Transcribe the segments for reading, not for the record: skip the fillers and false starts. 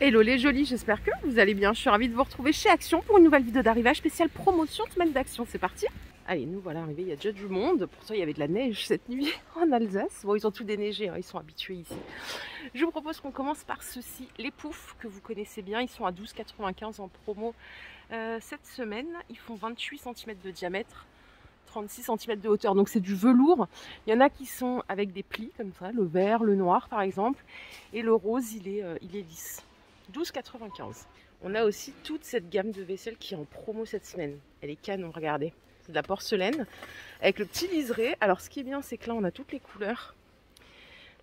Hello les jolis, j'espère que vous allez bien. Je suis ravie de vous retrouver chez Action pour une nouvelle vidéo d'arrivage spéciale promotion semaine d'Action. C'est parti. Allez, nous voilà arrivés, il y a déjà du monde. Pourtant, il y avait de la neige cette nuit en Alsace. Bon, ils ont tout déneigé, hein, ils sont habitués ici. Je vous propose qu'on commence par ceci, les poufs que vous connaissez bien. Ils sont à 12,95 € en promo cette semaine. Ils font 28 cm de diamètre, 36 cm de hauteur. Donc c'est du velours. Il y en a qui sont avec des plis comme ça, le vert, le noir par exemple. Et le rose, il est lisse. 12,95 €. On a aussi toute cette gamme de vaisselle qui est en promo cette semaine. Elle est canon, regardez. C'est de la porcelaine avec le petit liseré. Alors ce qui est bien, c'est que là on a toutes les couleurs.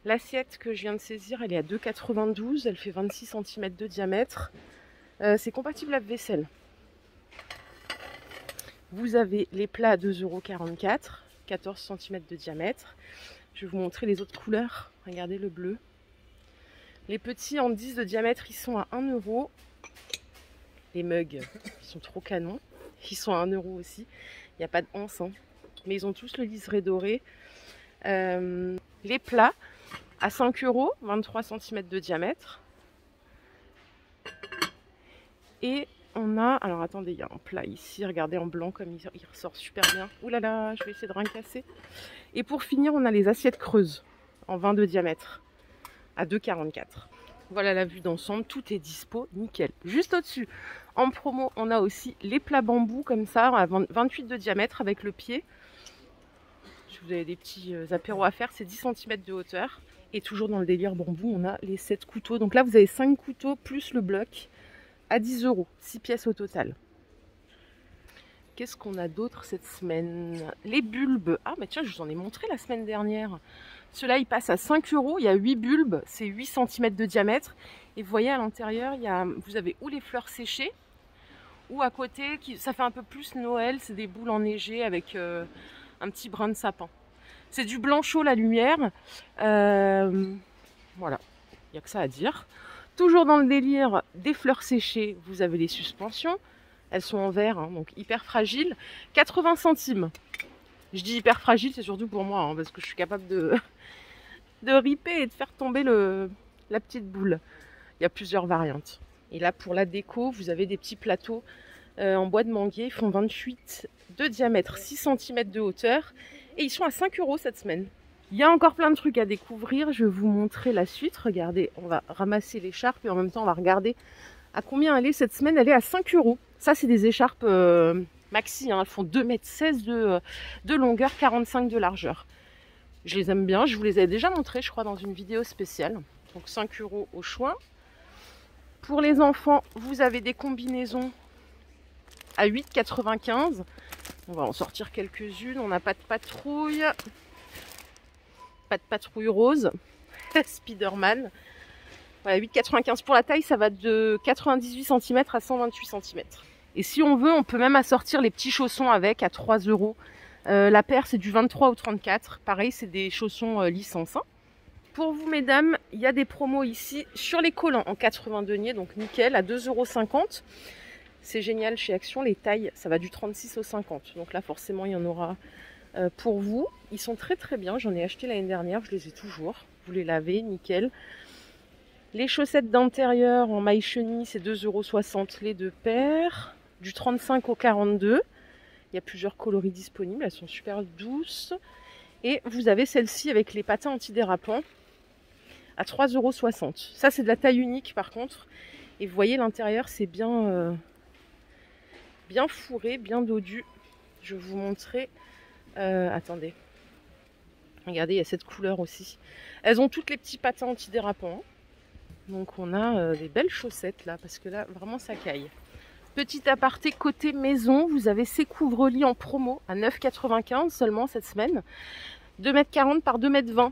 L'assiette que je viens de saisir, elle est à 2,92 €. Elle fait 26 cm de diamètre. C'est compatible lave-vaisselle. Vous avez les plats à 2,44 €, 14 cm de diamètre. Je vais vous montrer les autres couleurs. Regardez le bleu. Les petits en 10 de diamètre, ils sont à 1 €. Les mugs, ils sont trop canons. Ils sont à 1 € aussi. Il n'y a pas de anse, hein. Mais ils ont tous le liseré doré. Les plats à 5 €, 23 cm de diamètre. Et on a, alors attendez, il y a un plat ici, regardez en blanc comme il ressort super bien. Ouh là là, je vais essayer de rien casser. Et pour finir, on a les assiettes creuses en 20 de diamètre à 2,44 €. Voilà la vue d'ensemble, tout est dispo, nickel. Juste au-dessus, en promo, on a aussi les plats bambou comme ça, à 28 de diamètre avec le pied. Si vous avez des petits apéros à faire, c'est 10 cm de hauteur. Et toujours dans le délire bambou, on a les 7 couteaux. Donc là, vous avez 5 couteaux plus le bloc à 10 €, 6 pièces au total. Qu'est-ce qu'on a d'autre cette semaine? Les bulbes. Ah, mais tiens, je vous en ai montré la semaine dernière. Ceux-là, ils passent à 5 €. Il y a 8 bulbes, c'est 8 cm de diamètre. Et vous voyez à l'intérieur, vous avez ou les fleurs séchées, ou à côté, ça fait un peu plus Noël. C'est des boules enneigées avec un petit brin de sapin. C'est du blanc chaud, la lumière. Voilà, il n'y a que ça à dire. Toujours dans le délire des fleurs séchées, vous avez les suspensions. Elles sont en verre, hein, donc hyper fragiles. 80 centimes. Je dis hyper fragile, c'est surtout pour moi, hein, parce que je suis capable de ripper et de faire tomber la petite boule. Il y a plusieurs variantes. Et là, pour la déco, vous avez des petits plateaux en bois de manguier. Ils font 28 de diamètre, 6 cm de hauteur. Et ils sont à 5 € cette semaine. Il y a encore plein de trucs à découvrir. Je vais vous montrer la suite. Regardez, on va ramasser l'écharpe et en même temps, on va regarder à combien elle est cette semaine. Elle est à 5 €. Ça, c'est des écharpes maxi, hein. Elles font 2,16 m de longueur, 45 de largeur. Je les aime bien. Je vous les avais déjà montrées, je crois, dans une vidéo spéciale. Donc 5 € au choix. Pour les enfants, vous avez des combinaisons à 8,95 €. On va en sortir quelques-unes. On n'a pas de patrouille. Pas de patrouille rose. Spider-Man. Voilà, 8,95 € pour la taille. Ça va de 98 cm à 128 cm. Et si on veut, on peut même assortir les petits chaussons avec à 3 €. La paire, c'est du 23 ou 34. Pareil, c'est des chaussons licence, hein. Pour vous, mesdames, il y a des promos ici sur les collants en 80 deniers. Donc nickel, à 2,50 €. C'est génial chez Action. Les tailles, ça va du 36 au 50. Donc là, forcément, il y en aura pour vous. Ils sont très très bien. J'en ai acheté l'année dernière. Je les ai toujours. Vous les lavez, nickel. Les chaussettes d'intérieur en maille chenille, c'est 2,60 € les deux paires. Du 35 au 42. Il y a plusieurs coloris disponibles. Elles sont super douces. Et vous avez celle-ci avec les patins antidérapants à 3,60 €. Ça, c'est de la taille unique par contre. Et vous voyez, l'intérieur, c'est bien, bien fourré, bien dodu. Je vais vous montrer. Attendez. Regardez, il y a cette couleur aussi. Elles ont toutes les petits patins antidérapants. Donc on a des belles chaussettes là, parce que là, vraiment, ça caille. Petit aparté côté maison, vous avez ces couvre-lits en promo à 9,95 € seulement cette semaine. 2,40 m par 2,20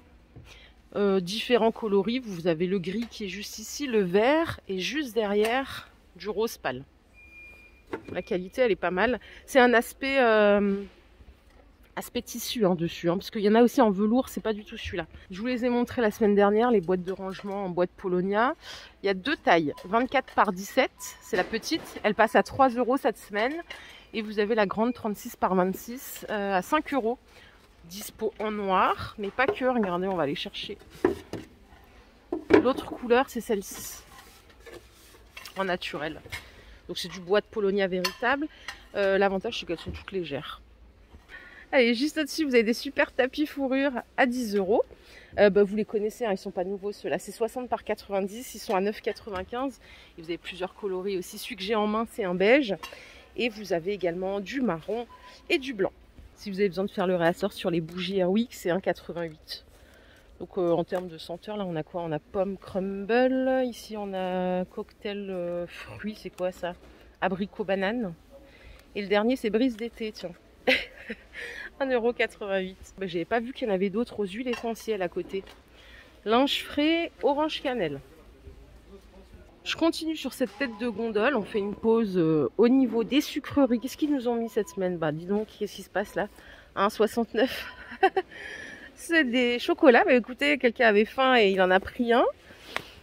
m. Différents coloris. Vous avez le gris qui est juste ici, le vert, et juste derrière, du rose pâle. La qualité, elle est pas mal. C'est un aspect tissu, hein, dessus, hein, parce qu'il y en a aussi en velours, c'est pas du tout celui-là. Je vous les ai montrés la semaine dernière, les boîtes de rangement en boîte Polonia. Il y a deux tailles, 24 par 17, c'est la petite, elle passe à 3 € cette semaine. Et vous avez la grande 36 par 26 à 5 €. Dispo en noir, mais pas que, regardez, on va aller chercher. L'autre couleur, c'est celle-ci. en naturel. Donc c'est du bois de Paulownia véritable. L'avantage c'est qu'elles sont toutes légères. Allez, juste au-dessus, vous avez des super tapis fourrure à 10 €. Vous les connaissez, hein, ils ne sont pas nouveaux ceux-là. C'est 60 par 90, ils sont à 9,95 €. Et vous avez plusieurs coloris aussi. Celui que j'ai en main, c'est un beige. Et vous avez également du marron et du blanc. Si vous avez besoin de faire le réassort sur les bougies Airwick, c'est 1,88 €. Donc en termes de senteur, là on a quoi? On a pomme crumble. Ici on a cocktail fruits, c'est quoi ça? Abricot banane. Et le dernier c'est brise d'été, tiens. 1,88 €. J'avais pas vu qu'il y en avait d'autres aux huiles essentielles à côté. Linge frais, orange cannelle. Je continue sur cette tête de gondole. On fait une pause au niveau des sucreries. Qu'est-ce qu'ils nous ont mis cette semaine? Bah dis donc, qu'est-ce qui se passe là? 1,69 €. C'est des chocolats. Bah écoutez, quelqu'un avait faim et il en a pris un.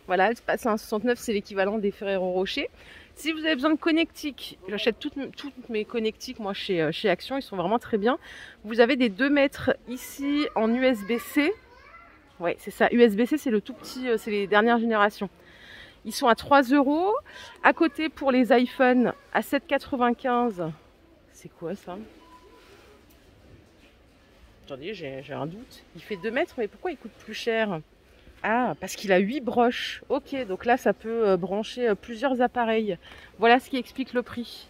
Voilà, elle se passe à 1,69 €, c'est l'équivalent des Ferrero Rocher. Si vous avez besoin de connectiques, j'achète toutes mes connectiques moi chez Action, ils sont vraiment très bien. Vous avez des 2 mètres ici en USB-C. Ouais, c'est ça, USB-C, c'est le tout petit, c'est les dernières générations. Ils sont à 3 €. À côté pour les iPhones à 7,95 €. C'est quoi ça? Attendez, j'ai un doute. Il fait 2 mètres, mais pourquoi il coûte plus cher? Ah, parce qu'il a 8 broches. Ok, donc là, ça peut brancher plusieurs appareils. Voilà ce qui explique le prix.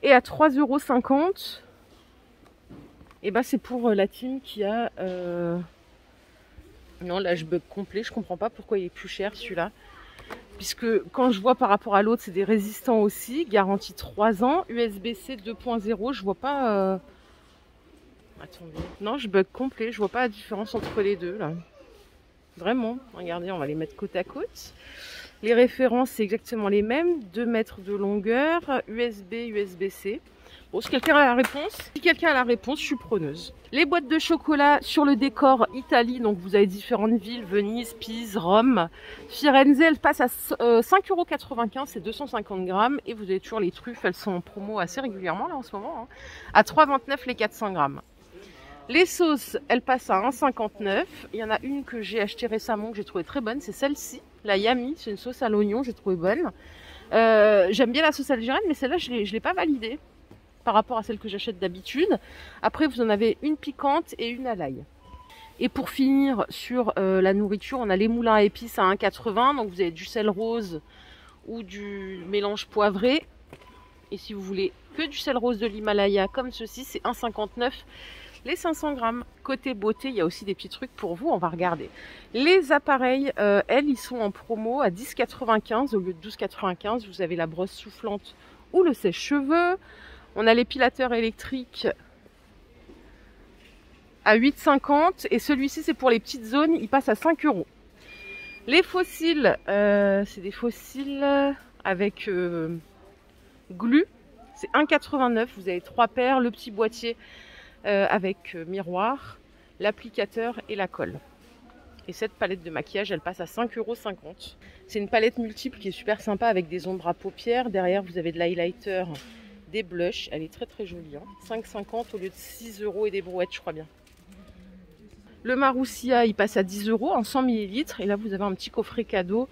Et à 3,50 €, et ben c'est pour la team qui a... Non, là, je bug complet. Je comprends pas pourquoi il est plus cher, celui-là. Puisque quand je vois par rapport à l'autre, c'est des résistants aussi. Garantie 3 ans. USB-C 2.0. Je vois pas... Attendez. Non, je bug complet. Je vois pas la différence entre les deux, là. Vraiment, regardez, on va les mettre côte à côte. Les références, c'est exactement les mêmes. 2 mètres de longueur, USB, USB-C. Bon, si quelqu'un a la réponse, je suis preneuse. Les boîtes de chocolat sur le décor Italie. Donc, vous avez différentes villes, Venise, Pise, Rome. Firenze, elle passe à 5,95 €, c'est 250 grammes. Et vous avez toujours les truffes, elles sont en promo assez régulièrement, là, en ce moment. Hein, à 3,29 € les 400 grammes. Les sauces, elles passent à 1,59 €. Il y en a une que j'ai achetée récemment, que j'ai trouvée très bonne, c'est celle-ci, la Yami. C'est une sauce à l'oignon, j'ai trouvé bonne. J'aime bien la sauce algérienne, mais celle-là, je ne l'ai pas validée par rapport à celle que j'achète d'habitude. Après, vous en avez une piquante et une à l'ail. Et pour finir sur la nourriture, on a les moulins à épices à 1,80 €. Donc vous avez du sel rose ou du mélange poivré. Et si vous voulez que du sel rose de l'Himalaya comme ceci, c'est 1,59 € les 500 grammes. Côté beauté, il y a aussi des petits trucs pour vous, on va regarder. Les appareils, elles, ils sont en promo à 10,95 € au lieu de 12,95 €. Vous avez la brosse soufflante ou le sèche-cheveux. On a l'épilateur électrique à 8,50 € et celui-ci, c'est pour les petites zones, il passe à 5 €. Les fossiles, c'est des fossiles avec glu, c'est 1,89 €. Vous avez 3 paires, le petit boîtier avec miroir, l'applicateur et la colle. Et cette palette de maquillage, elle passe à 5,50 €. C'est une palette multiple qui est super sympa avec des ombres à paupières. Derrière, vous avez de l'highlighter, des blushs. Elle est très très jolie. Hein. 5,50 € au lieu de 6 € et des brouettes, je crois bien. Le Marussia, il passe à 10 € en 100 ml. Et là, vous avez un petit coffret cadeau.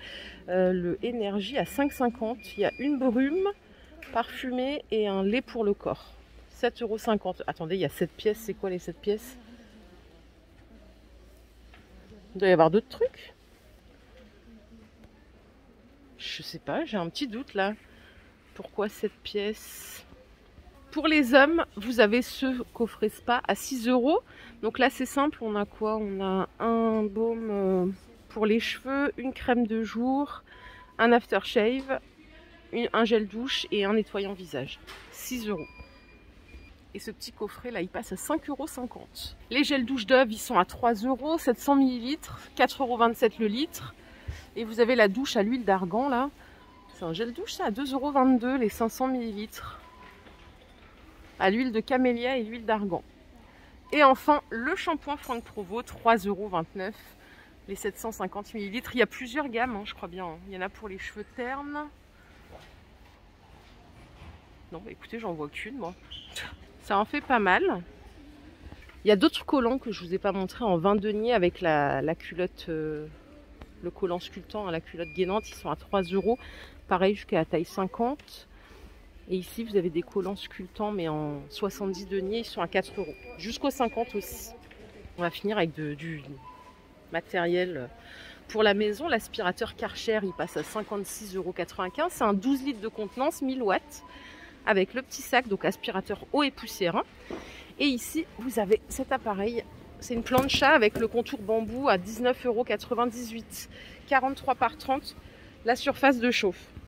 Le Énergie à 5,50 €. Il y a une brume parfumée et un lait pour le corps. 7,50 €. Attendez, il y a 7 pièces. C'est quoi les 7 pièces? Il doit y avoir d'autres trucs. Je sais pas, j'ai un petit doute là. Pourquoi 7 pièces? Pour les hommes, vous avez ce coffret spa à 6 €. Donc là, c'est simple. On a quoi? On a un baume pour les cheveux, une crème de jour, un aftershave, un gel douche et un nettoyant visage. 6 €. Et ce petit coffret là, il passe à 5,50 €. Les gels douche Dove, ils sont à 3 €, 700 ml, 4,27 € le litre. Et vous avez la douche à l'huile d'argan là. C'est un gel douche ça, à 2,22 € les 500 ml. À l'huile de camélia et l'huile d'argan. Et enfin, le shampoing Franck Provost, 3,29 € les 750 ml. Il y a plusieurs gammes, hein, je crois bien. Il y en a pour les cheveux ternes. Non, bah écoutez, j'en vois qu'une moi. Ça en fait pas mal. Il y a d'autres collants que je vous ai pas montré en 20 deniers avec la culotte le collant sculptant à la culotte gainante, ils sont à 3 €. Pareil jusqu'à la taille 50. Et ici, vous avez des collants sculptants, mais en 70 deniers, ils sont à 4 €. Jusqu'au 50 aussi. On va finir avec du matériel pour la maison. L'aspirateur Karcher, il passe à 56,95 €. C'est un 12 litres de contenance, 1000 watts, avec le petit sac, donc aspirateur eau et poussière. Et ici, vous avez cet appareil. C'est une plancha avec le contour bambou à 19,98 €. 43 par 30, la surface de chauffe.